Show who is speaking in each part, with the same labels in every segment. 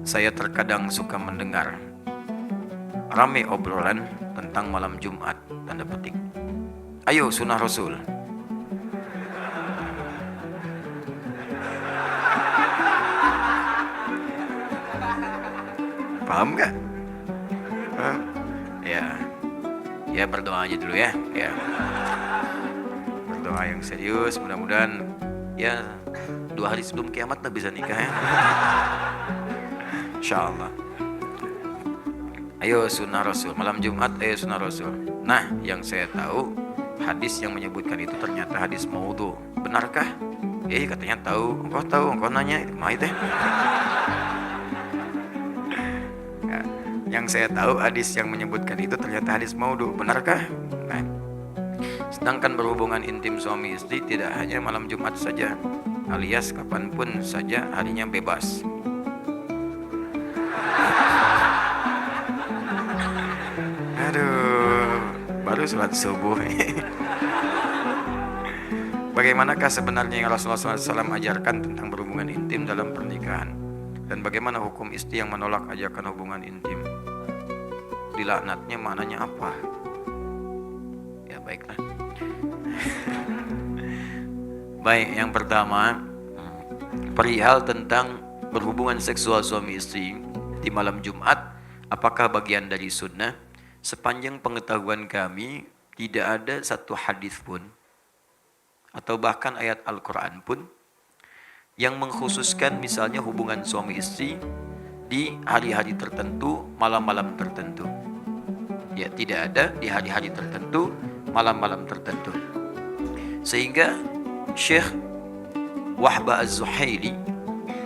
Speaker 1: saya terkadang suka mendengar rame obrolan tentang malam Jumat, tanda petik. Ayo sunnah Rasul. Paham gak? Ya berdoa aja dulu ya. Berdoa yang serius, mudah-mudahan ya 2 hari sebelum kiamat lah bisa nikah ya. Insyaallah. Ayo sunnah Rasul, malam Jumat ayo sunnah Rasul. Nah, yang saya tahu hadis yang menyebutkan itu ternyata hadis maudhu. Benarkah? Katanya tahu, engkau nanya itu mah itu. Yang saya tahu hadis yang menyebutkan itu ternyata hadis maudhu. Benarkah? Nah, sedangkan berhubungan intim suami istri tidak hanya malam Jumat saja, alias kapanpun saja harinya bebas. Aduh, baru sholat subuh. Bagaimanakah sebenarnya yang Rasulullah SAW ajarkan tentang berhubungan intim dalam pernikahan? Dan bagaimana hukum istri yang menolak ajakan hubungan intim? Dilaknatnya maknanya apa? Ya baiklah. Baik, yang pertama perihal tentang berhubungan seksual suami istri di malam Jumat, apakah bagian dari sunnah? Sepanjang pengetahuan kami tidak ada satu hadis pun atau bahkan ayat Al-Quran pun yang mengkhususkan misalnya hubungan suami istri di hari-hari tertentu, malam-malam tertentu. Ya, tidak ada di hari-hari tertentu, malam-malam tertentu. Sehingga Syekh Wahbah Az-Zuhaili,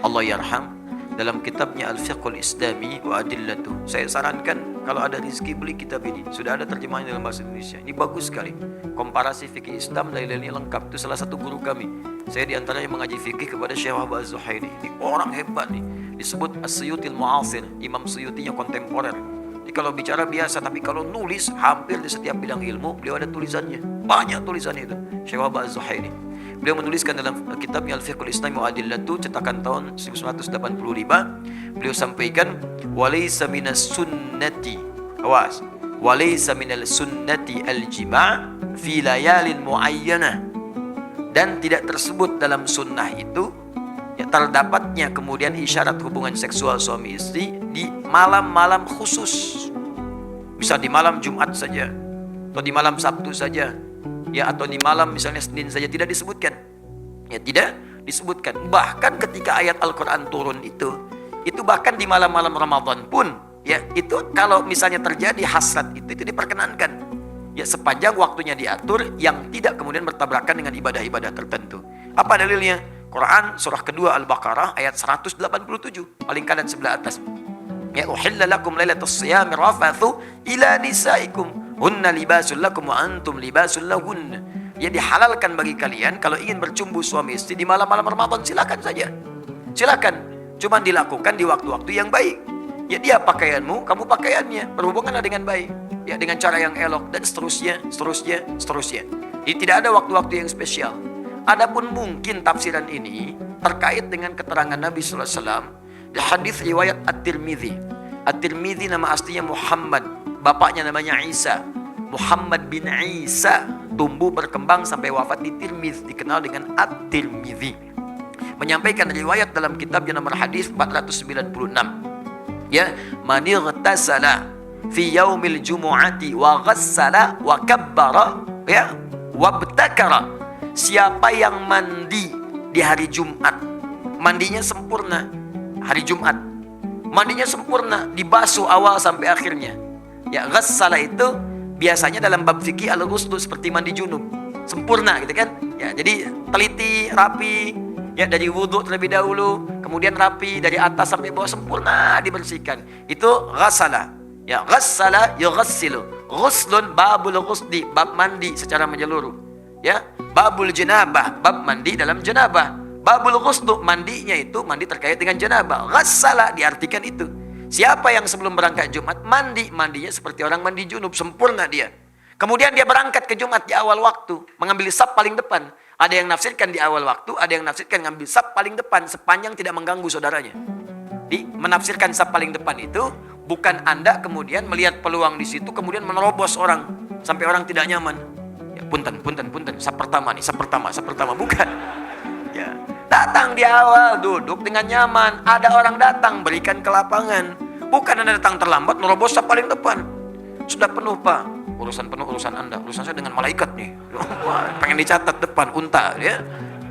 Speaker 1: Allah yarham, dalam kitabnya Al-Fiqhul Islami wa Adillatuh, saya sarankan kalau ada rezeki beli kitab ini. Sudah ada terjemahannya dalam bahasa Indonesia. Ini bagus sekali. Komparasi fikih Islam dalil-dalilnya lengkap. Itu salah satu guru kami. Saya diantaranya mengaji fikih kepada Syekh Wahbah Az-Zuhaili. Ini orang hebat nih. Disebut As-Suyutil Mu'asir, Imam Suyutinya kontemporer. Jadi kalau bicara biasa, tapi kalau nulis hampir di setiap bidang ilmu beliau ada tulisannya. Banyak tulisannya itu. Syekh Wahbah Az-Zuhaili. Beliau menuliskan dalam kitabnya Al-Fiqhul Islami wa Adillatuh, cetakan tahun 1985. Beliau sampaikan, walaysa minas sunnati, awas, walaysa minal sunnati al-jima' fi layalin muayyanah, dan tidak tersebut dalam sunnah itu ya terdapatnya kemudian isyarat hubungan seksual suami istri di malam-malam khusus. Bisa di malam Jumat saja, atau di malam Sabtu saja, ya, atau di malam misalnya Senin saja, tidak disebutkan. Ya, tidak disebutkan. Bahkan ketika ayat Al-Quran turun itu bahkan di malam-malam Ramadan pun, ya, itu kalau misalnya terjadi hasrat itu diperkenankan. Ya, sepanjang waktunya diatur yang tidak kemudian bertabrakan dengan ibadah-ibadah tertentu. Apa dalilnya? Quran surah kedua Al-Baqarah ayat 187, paling kanan sebelah atas. Ya, uhilla lakum lailatus siyami rafathu ila nisaikum hunna libasul lakum wa antum libasul lahunna. Ya, dihalalkan bagi kalian kalau ingin bercumbu suami istri di malam-malam Ramadan, silakan saja. Silakan. Cuma dilakukan di waktu-waktu yang baik. Ya, dia pakaianmu, kamu pakaiannya. Berhubunganlah dengan baik. Ya, dengan cara yang elok dan seterusnya. Jadi tidak ada waktu-waktu yang spesial. Adapun mungkin tafsiran ini terkait dengan keterangan Nabi sallallahu alaihi wasallam di hadis riwayat At-Tirmidzi. At-Tirmidzi nama aslinya Muhammad, bapaknya namanya Isa. Muhammad bin Isa tumbuh berkembang sampai wafat di Tirmidz, dikenal dengan At-Tirmidzi. Menyampaikan riwayat dalam kitabnya nomor hadis 496. Ya, man ightasala fi yaumil jumu'ati wa ghassala wa kabbara, ya, wabtakara. Siapa yang mandi di hari Jumat, mandinya sempurna. Hari Jumat mandinya sempurna, dibasuh awal sampai akhirnya. Ya, ghassala itu biasanya dalam bab fikih al-ghusl seperti mandi junub, sempurna gitu kan. Ya, jadi teliti, rapi, ya, dari wudhu terlebih dahulu, kemudian rapi dari atas sampai bawah, sempurna dibersihkan. Itu ghassala. Ya, ghassala yughassilu. Ghuslun babul ghusli, bab mandi secara menyeluruh. Ya, babul janabah, bab mandi dalam janabah. Babul ghuslu, mandinya itu mandi terkait dengan janabah. Ghassala diartikan itu. Siapa yang sebelum berangkat Jumat mandinya seperti orang mandi junub, sempurna dia. Kemudian dia berangkat ke Jumat di awal waktu, mengambil saf paling depan. Ada yang nafsirkan di awal waktu, ada yang nafsirkan ngambil saf paling depan sepanjang tidak mengganggu saudaranya. Menafsirkan saf paling depan itu bukan Anda kemudian melihat peluang di situ kemudian menerobos orang sampai orang tidak nyaman. Ya, punten, saf pertama nih, saf pertama, bukan. Ya, datang di awal, duduk dengan nyaman. Ada orang datang, berikan ke lapangan. Bukan Anda datang terlambat, nerobos saf paling depan. Sudah penuh Pak, urusan penuh urusan Anda, urusan saya dengan malaikat nih. Pengen dicatat depan unta, ya.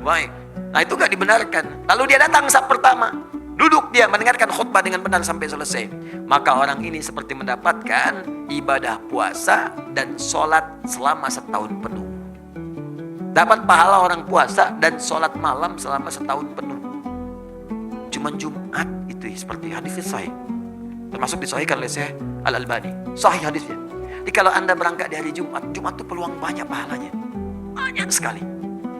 Speaker 1: Baik. Nah itu gak dibenarkan. Lalu dia datang saf pertama, duduk dia mendengarkan khutbah dengan benar sampai selesai. Maka orang ini seperti mendapatkan ibadah puasa dan sholat selama setahun penuh. Dapat pahala orang puasa dan sholat malam selama setahun penuh. Cuman Jumat itu seperti hadisnya sahih. Termasuk disahihkan oleh Syekh Al-Albani. Sahih hadisnya. Jadi kalau Anda berangkat di hari Jumat, Jumat itu peluang banyak pahalanya. Banyak sekali.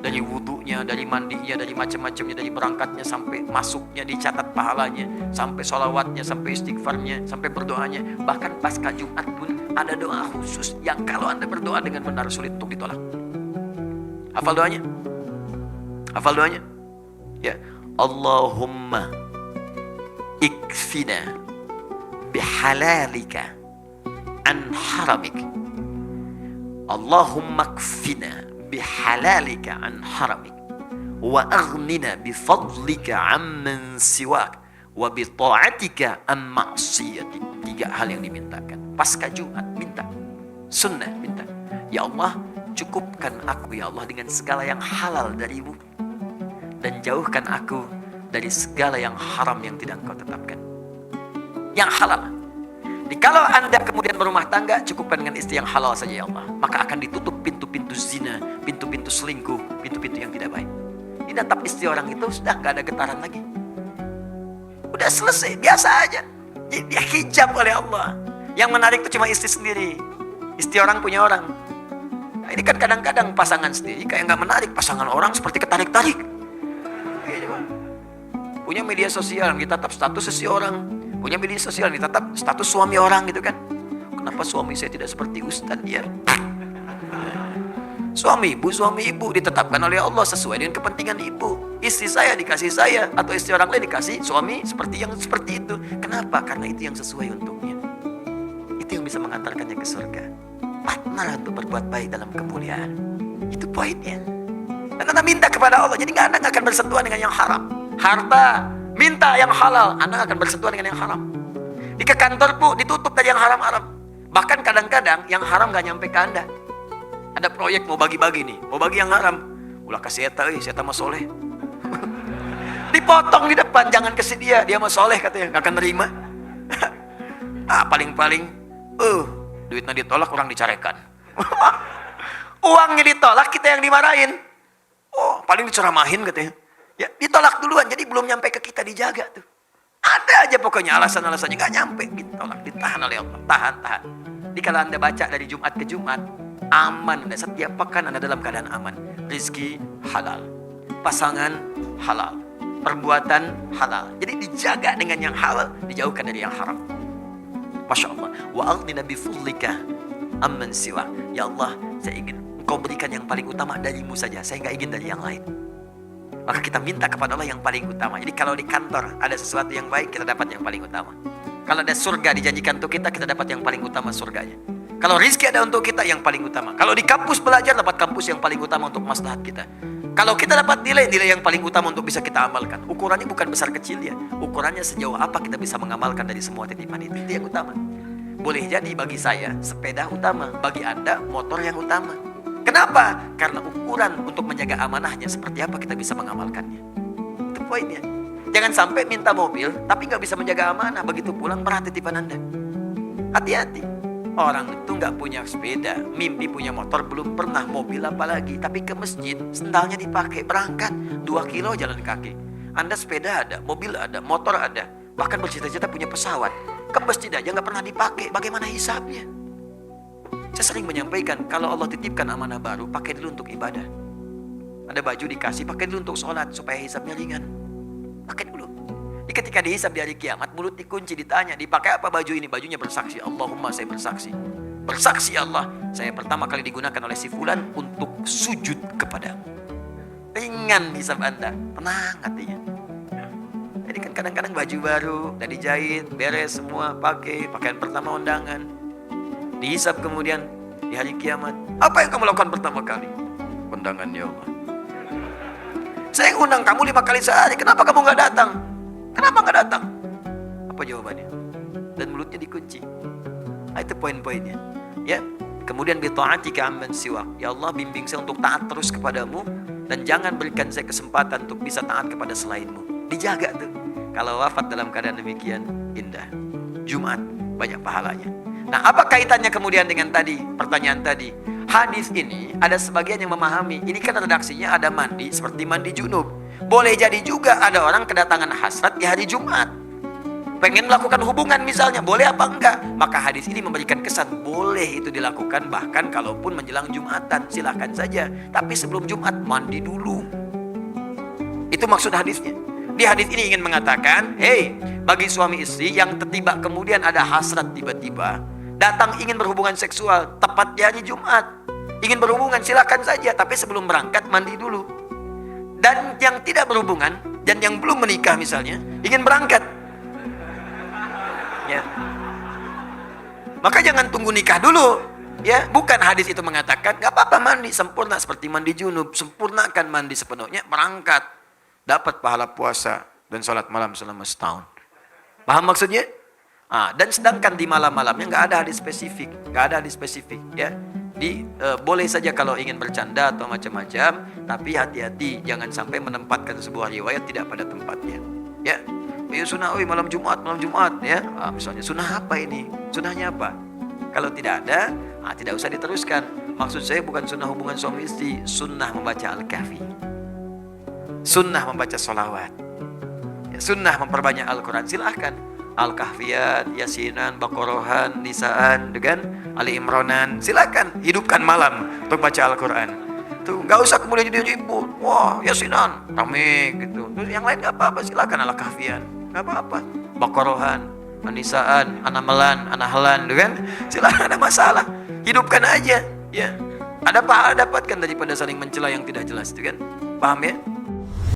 Speaker 1: Dari wudunya, dari mandinya, dari macam-macamnya, dari berangkatnya sampai masuknya dicatat pahalanya, sampai sholawatnya, sampai istighfarnya, sampai berdoanya. Bahkan pasca Jumat pun ada doa khusus yang kalau Anda berdoa dengan benar sulit untuk ditolak. Hafal doanya? Hafal doanya? Ya, Allahumma ikfina bihalalika an haramik. Allahumma ikfina bihalalika an haramik wa aghnina bifadlika amman siwak wa bita'atika an ma'siyatik. 3 hal yang dimintakan pasca Jumat. Minta sunnah, minta ya Allah, cukupkan aku ya Allah dengan segala yang halal darimu dan jauhkan aku dari segala yang haram yang tidak Engkau tetapkan. Yang halal. Jadi kalau Anda kemudian berumah tangga, cukupkan dengan istri yang halal saja ya Allah. Maka akan ditutup pintu-pintu zina, pintu-pintu selingkuh, pintu-pintu yang tidak baik. Dinatap istri orang itu sudah gak ada getaran lagi. Udah selesai, biasa aja. Jadi dia hijab oleh Allah. Yang menarik itu cuma istri sendiri. Istri orang punya orang. Nah, ini kan kadang-kadang pasangan sendiri kayak gak menarik. Pasangan orang seperti ketarik-tarik. Punya media sosial, ditatap status seseorang. Punya media sosial, ditatap status suami orang gitu kan. Kenapa suami saya tidak seperti Ustadz ya? Suami ibu ditetapkan oleh Allah sesuai dengan kepentingan ibu. Istri saya dikasih saya, atau istri orang lain dikasih suami seperti yang seperti itu. Kenapa? Karena itu yang sesuai untuknya. Itu yang bisa mengantarkannya ke surga. Partner untuk berbuat baik dalam kemuliaan. Itu poinnya. Dan Anda minta kepada Allah, jadi Anda akan bersentuhan dengan yang haram. Harta, minta yang halal, Anda akan bersentuhan dengan yang haram. Di ke kantor pun ditutup dari yang haram-haram. Bahkan kadang-kadang yang haram gak nyampe ke Anda. Ada proyek mau bagi-bagi nih, mau bagi yang haram. Ulah kasih saya mah soleh. Dipotong di depan, jangan kasih dia mah soleh katanya, gak akan nerima. Paling-paling, duitnya ditolak, orang dicarekan. Uangnya ditolak, kita yang dimarahin. Paling diceramahin katanya. Ya, ditolak duluan, jadi belum nyampe ke kita dijaga tuh. Ada aja pokoknya alasan-alasannya gak nyampe, ditolak, ditahan oleh Allah, tahan. Jadi kalau Anda baca dari Jumat ke Jumat, aman, setiap pekan Anda dalam keadaan aman. Rizki halal, pasangan halal, perbuatan halal. Jadi dijaga dengan yang halal, dijauhkan dari yang haram. Masya Allah. Wa aghnina bifadlika amman siwa. Ya Allah, saya ingin Engkau berikan yang paling utama darimu saja, saya gak ingin dari yang lain. Maka kita minta kepada Allah yang paling utama. Jadi kalau di kantor ada sesuatu yang baik, kita dapat yang paling utama. Kalau ada surga dijanjikan untuk kita dapat yang paling utama surganya. Kalau rizki ada untuk kita, yang paling utama. Kalau di kampus belajar, dapat kampus yang paling utama untuk maslahat kita. Kalau kita dapat nilai yang paling utama untuk bisa kita amalkan. Ukurannya bukan besar kecil ya. Ukurannya sejauh apa kita bisa mengamalkan dari semua titipan itu. Itu yang utama. Boleh jadi bagi saya sepeda utama, bagi Anda motor yang utama. Kenapa? Karena ukuran untuk menjaga amanahnya seperti apa kita bisa mengamalkannya. Itu poinnya. Jangan sampai minta mobil tapi gak bisa menjaga amanah. Begitu pulang berat titipan Anda. Hati-hati. Orang itu gak punya sepeda, mimpi punya motor, belum pernah mobil apalagi. Tapi ke masjid, sendalnya dipakai, berangkat 2 kilo jalan kaki. Anda sepeda ada, mobil ada, motor ada. Bahkan bercita-cita punya pesawat. Ke masjid aja gak pernah dipakai, bagaimana hisabnya? Saya sering menyampaikan, kalau Allah titipkan amanah baru, pakai dulu untuk ibadah. Ada baju dikasih, pakai dulu untuk sholat, supaya hisabnya ringan. Pakai dulu. Jadi ketika dihisab di hari kiamat, mulut dikunci, ditanya, dipakai apa baju ini? Bajunya bersaksi, Allahumma saya bersaksi. Bersaksi Allah, saya pertama kali digunakan oleh si fulan untuk sujud kepadamu. Ringan hisab Anda, tenang hatinya. Jadi kan kadang-kadang baju baru, udah dijahit, beres semua, pakai, pakaian pertama undangan. Dihisap kemudian di hari kiamat. Apa yang kamu lakukan pertama kali? Undangan ya Allah. Saya undang kamu 5 kali sehari, kenapa kamu nggak datang? Kenapa nggak datang? Apa jawabannya? Dan mulutnya dikunci. Nah, itu poin-poinnya. Ya, kemudian bita'atika amman siwak. Ya Allah, bimbing saya untuk taat terus kepadamu dan jangan berikan saya kesempatan untuk bisa taat kepada selainmu. Dijaga tuh. Kalau wafat dalam keadaan demikian, indah. Jumat banyak pahalanya. Nah, apa kaitannya kemudian dengan tadi pertanyaan tadi? Hadis ini ada sebagian yang memahami, ini kan redaksinya ada mandi seperti mandi junub. Boleh jadi juga ada orang kedatangan hasrat di hari Jumat, pengen melakukan hubungan misalnya, boleh apa enggak? Maka hadis ini memberikan kesan boleh itu dilakukan, bahkan kalaupun menjelang Jumatan silahkan saja. Tapi sebelum Jumat mandi dulu. Itu maksud hadisnya. Di hadis ini ingin mengatakan, hey, bagi suami istri yang tiba kemudian ada hasrat tiba-tiba datang ingin berhubungan seksual tepat di hari Jumat, ingin berhubungan silakan saja, tapi sebelum berangkat mandi dulu. Dan yang tidak berhubungan dan yang belum menikah misalnya ingin berangkat, ya, maka jangan tunggu nikah dulu, ya. Bukan hadis itu mengatakan nggak apa-apa mandi sempurna seperti mandi junub, sempurnakan mandi sepenuhnya, berangkat dapat pahala puasa dan sholat malam selama setahun. Paham maksudnya? Dan sedangkan di malam-malamnya nggak ada hadis spesifik, ya. Boleh saja kalau ingin bercanda atau macam-macam, tapi hati-hati jangan sampai menempatkan sebuah riwayat tidak pada tempatnya, ya. Ya sunnah, malam Jumat, ya. Misalnya sunnah apa ini? Sunnahnya apa? Kalau tidak ada, tidak usah diteruskan. Maksud saya bukan sunnah hubungan suami istri, sunnah membaca Al-Kahfi, sunnah membaca sholawat, ya, sunnah memperbanyak Al-Quran. Silahkan Al-Kahfiyat, Yasinan, Baqarahan, Nisaan, dengan Ali Imranan, silakan hidupkan malam untuk baca Al-Quran. Tuh, nggak usah kemudian jadi ribut. Wah, Yasinan rame gitu. Terus yang lain nggak apa-apa, silakan Al-Kahfiyat, nggak apa-apa. Baqarahan, Nisaan, Anahlan, kan? Silakan, ada masalah. Hidupkan aja, ya. Ada pahala dapatkan daripada saling mencela yang tidak jelas, itu kan? Paham ya?